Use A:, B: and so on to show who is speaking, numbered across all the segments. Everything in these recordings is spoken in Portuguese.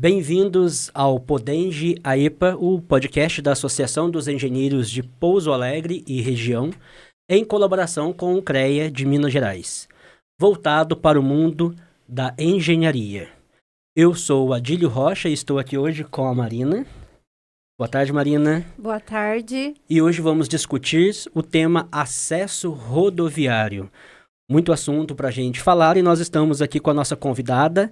A: Bem-vindos ao Podenge AEPA, o podcast da Associação dos Engenheiros de Pouso Alegre e Região, em colaboração com o CREA de Minas Gerais, voltado para o mundo da engenharia. Eu sou o Adílio Rocha e estou aqui hoje com a Marina. Boa tarde, Marina.
B: Boa tarde.
A: E hoje vamos discutir o tema acesso rodoviário. Muito assunto para a gente falar e nós estamos aqui com a nossa convidada,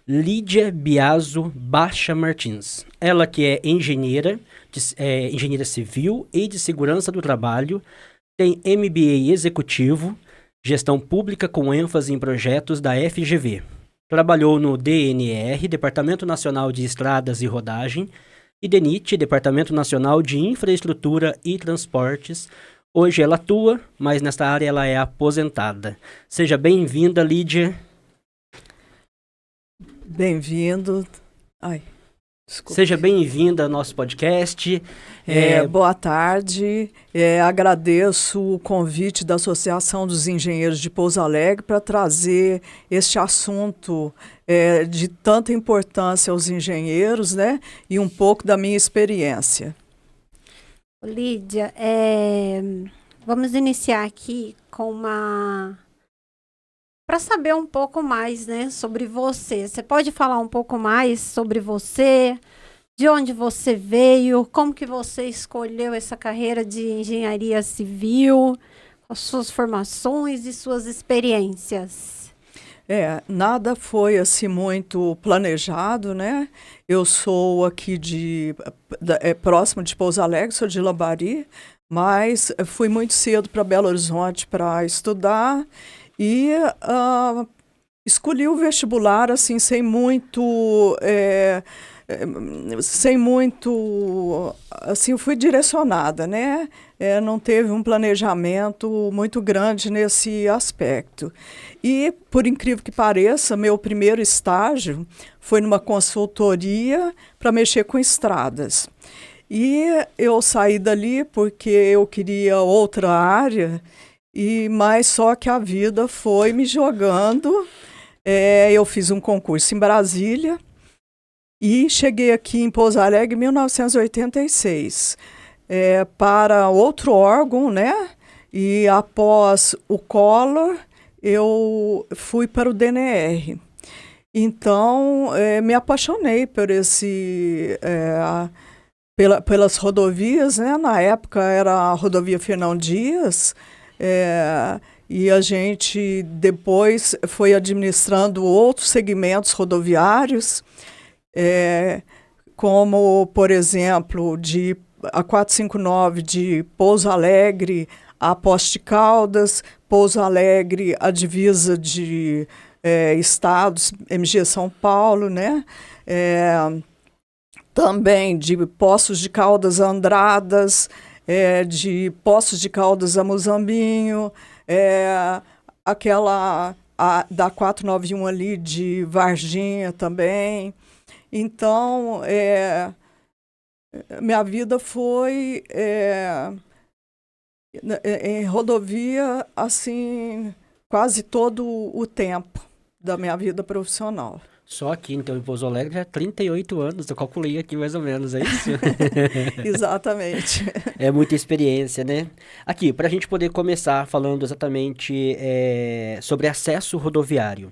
A: Lídia Biaso Bacha Martins. Ela que é engenheira civil e de segurança do trabalho, tem MBA executivo, gestão pública com ênfase em projetos da FGV. Trabalhou no DNR, Departamento Nacional de Estradas e Rodagem, e DENIT, Departamento Nacional de Infraestrutura e Transportes. Hoje ela atua, mas nesta área ela é aposentada. Seja bem-vinda, Lídia.
C: Bem-vindo. Ai, desculpa.
A: Seja bem-vinda ao nosso podcast.
C: Boa tarde. Agradeço o convite da Associação dos Engenheiros de Pouso Alegre para trazer este assunto de tanta importância aos engenheiros, né? E um pouco da minha experiência.
B: Lídia, vamos iniciar aqui com para saber um pouco mais, né, sobre você. Você pode falar um pouco mais sobre você, de onde você veio, como que você escolheu essa carreira de engenharia civil, as suas formações e suas experiências?
C: Nada foi assim muito planejado, né? Eu sou aqui próximo de Pouso Alegre, sou de Lambari, mas fui muito cedo para Belo Horizonte para estudar. E escolhi o vestibular assim sem muito assim, fui direcionada, né? Não teve um planejamento muito grande nesse aspecto. E, por incrível que pareça, meu primeiro estágio foi numa consultoria para mexer com estradas. E eu saí dali porque eu queria outra área. Mas só que a vida foi me jogando. Eu fiz um concurso em Brasília e cheguei aqui em Pouso Alegre em 1986 para outro órgão, né? E após o Collor, eu fui para o DNR. Então, me apaixonei por pelas rodovias, né? Na época era a rodovia Fernão Dias. E a gente depois foi administrando outros segmentos rodoviários, como, por exemplo, a 459 de Pouso Alegre a Poços de Caldas, Pouso Alegre a divisa de estados, MG São Paulo, né? Também de Poços de Caldas a Andradas, de Poços de Caldas a Muzambinho, da 491 ali de Varginha também. Então, minha vida foi em rodovia, assim, quase todo o tempo da minha vida profissional.
A: Só aqui, então, em Pouso Alegre, já há 38 anos. Eu calculei aqui mais ou menos, é isso?
C: Exatamente.
A: É muita experiência, né? Aqui, para a gente poder começar falando exatamente sobre acesso rodoviário.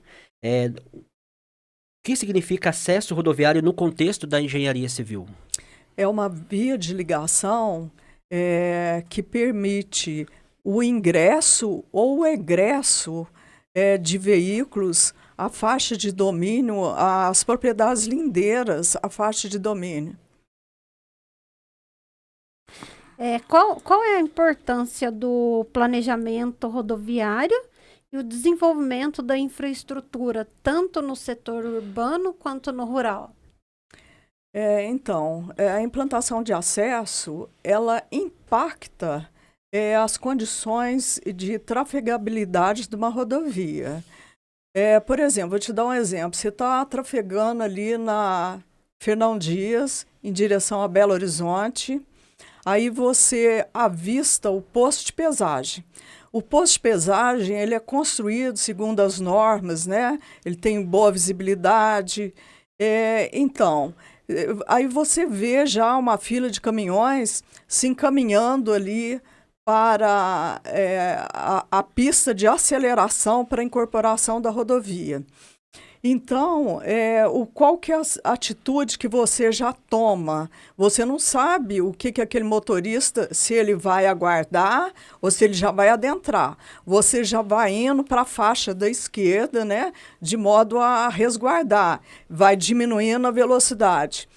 A: O que significa acesso rodoviário no contexto da engenharia civil?
C: É uma via de ligação que permite o ingresso ou o egresso de veículos, a faixa de domínio, as propriedades lindeiras, a faixa de domínio.
B: Qual é a importância do planejamento rodoviário e o desenvolvimento da infraestrutura, tanto no setor urbano quanto no rural?
C: Então, a implantação de acesso, ela impacta as condições de trafegabilidade de uma rodovia. Por exemplo, vou te dar um exemplo. Você está trafegando ali na Fernão Dias, em direção a Belo Horizonte, aí você avista o posto de pesagem. O posto de pesagem, ele é construído segundo as normas, né? Ele tem boa visibilidade Então, aí você vê já uma fila de caminhões se encaminhando ali para a pista de aceleração para a incorporação da rodovia. Então, qual que é a atitude que você já toma? Você não sabe o que aquele motorista, se ele vai aguardar ou se ele já vai adentrar. Você já vai indo para a faixa da esquerda, né, de modo a resguardar, vai diminuindo a velocidade.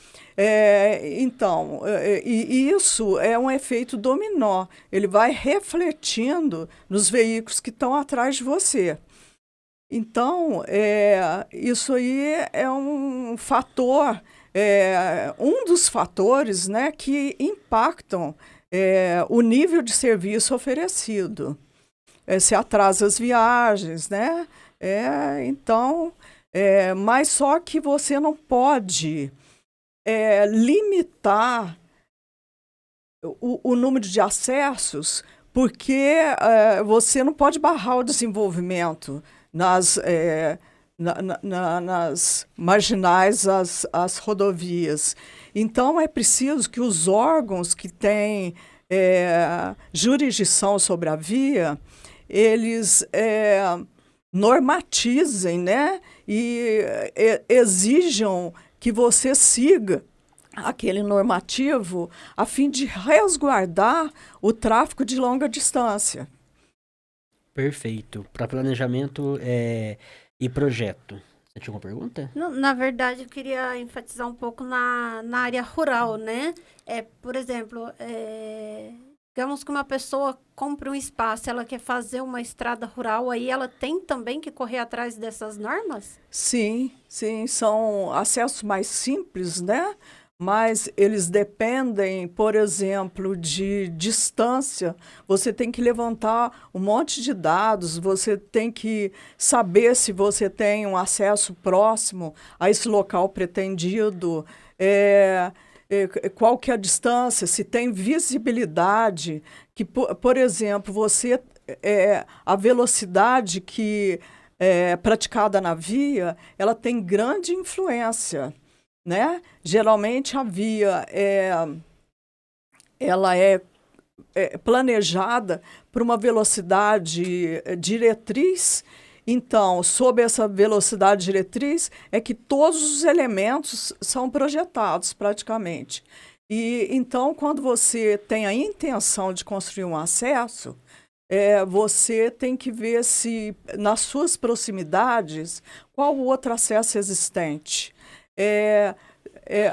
C: Então, isso é um efeito dominó. Ele vai refletindo nos veículos que estão atrás de você. Então, isso aí é um fator, um dos fatores, né, que impactam o nível de serviço oferecido. Se atrasa as viagens, né? Então, mas só que você não pode limitar o número de acessos, porque você não pode barrar o desenvolvimento nas marginais, as rodovias. Então, é preciso que os órgãos que têm jurisdição sobre a via, eles normatizem, né? E exijam que você siga aquele normativo a fim de resguardar o tráfego de longa distância.
A: Perfeito. Para planejamento e projeto. Você tinha uma pergunta?
B: Na verdade, eu queria enfatizar um pouco na área rural, né? Por exemplo, digamos que uma pessoa compra um espaço, ela quer fazer uma estrada rural, aí ela tem também que correr atrás dessas normas?
C: Sim, são acessos mais simples, né? Mas eles dependem, por exemplo, de distância. Você tem que levantar um monte de dados, você tem que saber se você tem um acesso próximo a esse local pretendido, qual que é a distância, se tem visibilidade, que, por exemplo, a velocidade que é praticada na via, ela tem grande influência. Né? Geralmente a via ela é planejada por uma velocidade diretriz. Então, sob essa velocidade diretriz, é que todos os elementos são projetados praticamente. E então, quando você tem a intenção de construir um acesso, você tem que ver se nas suas proximidades qual o outro acesso existente.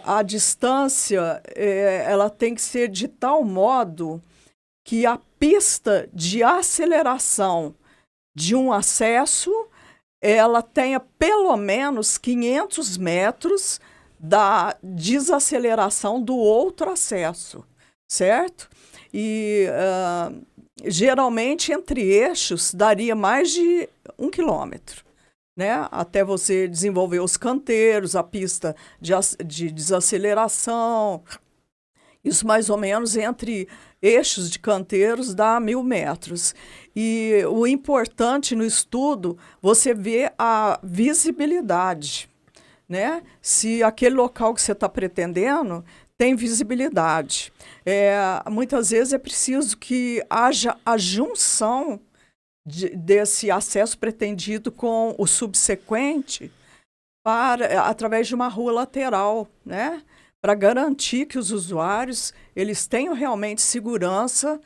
C: A distância ela tem que ser de tal modo que a pista de aceleração de um acesso ela tenha pelo menos 500 metros da desaceleração do outro acesso, certo? E geralmente entre eixos daria mais de 1 quilômetro. Né? Até você desenvolver os canteiros, a pista de desaceleração. Isso mais ou menos entre eixos de canteiros dá 1.000 metros. E o importante no estudo, você vê a visibilidade. Né? Se aquele local que você está pretendendo tem visibilidade. Muitas vezes é preciso que haja a junção desse acesso pretendido com o subsequente através de uma rua lateral, né? Para garantir que os usuários eles tenham realmente segurança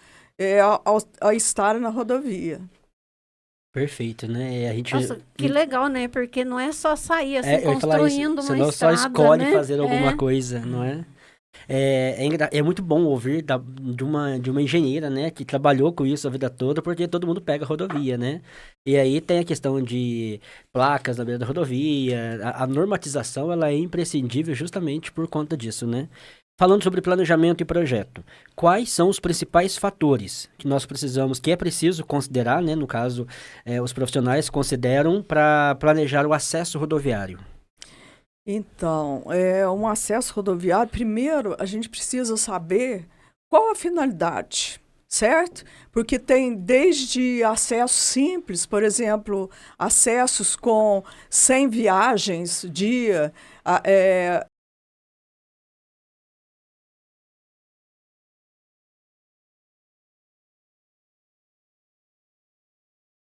C: ao estar na rodovia.
A: Perfeito, né?
B: Nossa, que legal, né? Porque não é só sair assim, construindo
A: isso,
B: uma
A: só
B: estrada,
A: escolhe
B: né?
A: fazer alguma coisa, não é? É muito bom ouvir de uma engenheira, né, que trabalhou com isso a vida toda, porque todo mundo pega a rodovia, né? E aí tem a questão de placas na beira da rodovia, a normatização, ela é imprescindível justamente por conta disso, né? Falando sobre planejamento e projeto, quais são os principais fatores que nós precisamos, que é preciso considerar, né, no caso, os profissionais consideram para planejar o acesso rodoviário?
C: Então, um acesso rodoviário, primeiro a gente precisa saber qual a finalidade. certo? Porque tem desde acesso simples, por exemplo, acessos com 100 viagens dia,